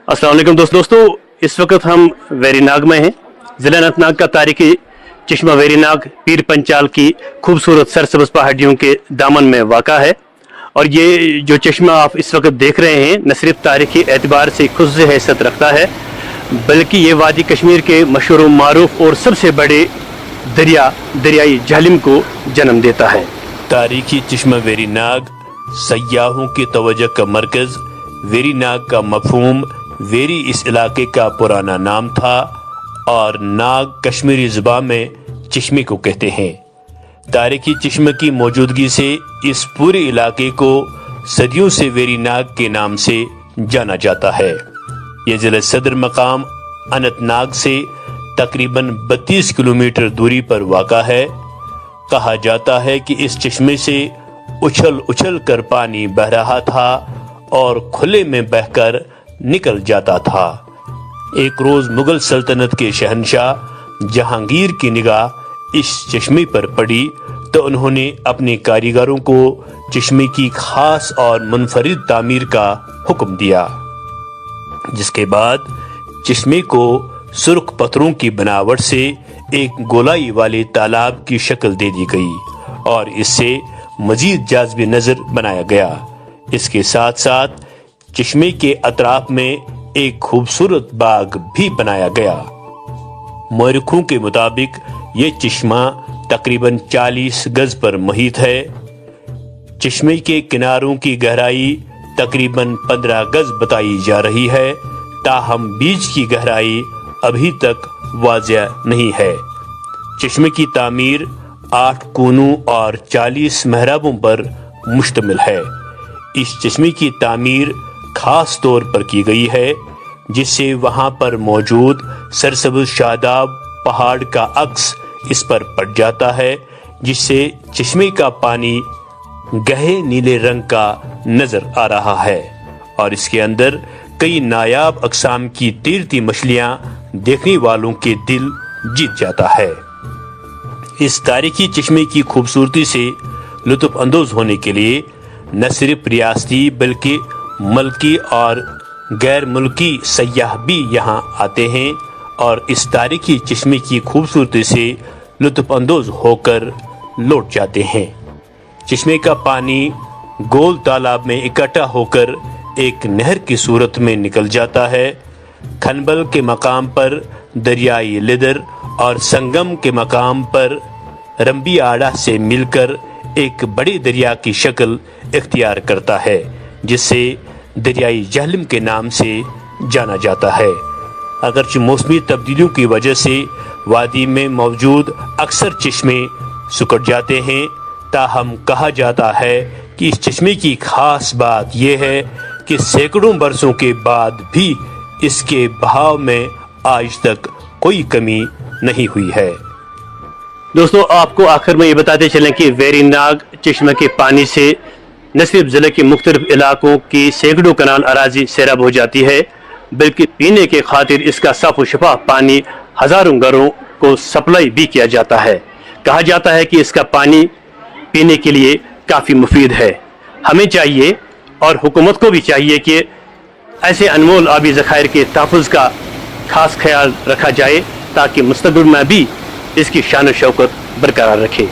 अस्सलाम वालेकुम दोस्तों, इस वक्त हम वेरीनाग में हैं। ज़िला अनंतनाग का तारीखी चश्मा वेरीनाग पीर पंचाल की खूबसूरत सरसब्ज़ पहाड़ियों के दामन में वाक़ा है। और ये जो चश्मा आप इस वक्त देख रहे हैं न सिर्फ तारीखी एतबार से खुसूसी हैसियत रखता है, बल्कि ये वादी कश्मीर के मशहूर मारूफ और सबसे बड़े दरियाई झलिम को जन्म देता है। तारीखी चश्मा वेरीनाग सयाहों की तवज्जो का मरकज़। वेरीनाग का मफहूम वेरी इस इलाके का पुराना नाम था और नाग कश्मीरी ज़ुबान में चश्मे को कहते हैं। तारीखी चश्मे की मौजूदगी से इस पूरे इलाके को सदियों से वेरीनाग के नाम से जाना जाता है। यह ज़िला सदर मकाम अनंतनाग से तकरीबन 32 किलोमीटर दूरी पर वाक़ा है। कहा जाता है कि इस चश्मे से उछल उछल कर पानी बह रहा था और खुले में बहकर निकल जाता था। एक रोज मुगल सल्तनत के शहंशाह जहांगीर की निगाह इस चश्मे पर पड़ी तो उन्होंने अपने कारीगरों को चश्मे की खास और मुनफरिद तामीर का हुक्म दिया, जिसके बाद चश्मे को सुर्ख पत्थरों की बनावट से एक गोलाई वाले तालाब की शक्ल दे दी गई और इससे मजीद जाज़िब नज़र बनाया गया। इसके साथ साथ चश्मे के अतराफ में एक खूबसूरत बाग भी बनाया गया। मौरखों के मुताबिक ये चश्मा तकरीबन 40 गज पर मुहित है। चश्मे के किनारों की गहराई तकरीबन 15 गज बताई जा रही है, ताहम बीच की गहराई अभी तक वाज़ेह नहीं है। चश्मे की तामीर 8 कोनों और 40 महराबों पर मुश्तमिल है। इस चश्मे की तामीर खास तौर पर की गई है, जिससे वहां पर मौजूद सरसब्ज़ शादाब पहाड़ का अक्स इस पर पड़ जाता है, जिससे चश्मे का पानी गहरे नीले रंग का नजर आ रहा है और इसके अंदर कई नायाब अक़साम की तैरती मछलियां देखने वालों के दिल जीत जाता है। इस तारीखी चश्मे की खूबसूरती से लुत्फ़ अंदोज़ होने के लिए न सिर्फ रियासती बल्कि मुल्की और गैर मुल्की सयाह भी यहाँ आते हैं और इस तारीखी चश्मे की खूबसूरती से लुत्फ़ अंदोज़ होकर लौट जाते हैं। चश्मे का पानी गोल तालाब में इकट्ठा होकर एक नहर की सूरत में निकल जाता है। खनबल के मकाम पर दरियाई लिदर और संगम के मकाम पर रंबी आड़ा से मिलकर एक बड़े दरिया की शक्ल इख्तियार करता है, जिससे दरियाई झलिम के नाम से जाना जाता है। अगरचे मौसमी तब्दीलियों की वजह से वादी में मौजूद अक्सर चश्मे सुकड़ जाते हैं, ताहम कहा जाता है कि इस चश्मे की खास बात यह है कि सैकड़ों बरसों के बाद भी इसके बहाव में आज तक कोई कमी नहीं हुई है। दोस्तों, आपको आखिर में ये बताते चलें कि वेरीनाग चश्मे के पानी से न सिर्फ ज़िले के मुख्तलिफ इलाकों की सैकड़ों कनाल अराजी सैराब हो जाती है, बल्कि पीने के खातिर इसका साफ व शफाफ पानी हज़ारों घरों को सप्लाई भी किया जाता है। कहा जाता है कि इसका पानी पीने के लिए काफ़ी मुफीद है। हमें चाहिए और हुकूमत को भी चाहिए कि ऐसे अनमोल आबी ज़खायर के तहफ़्फ़ुज़ का खास ख्याल रखा जाए ताकि मुस्तक़बिल में भी इसकी शान व शौकत बरकरार रखे।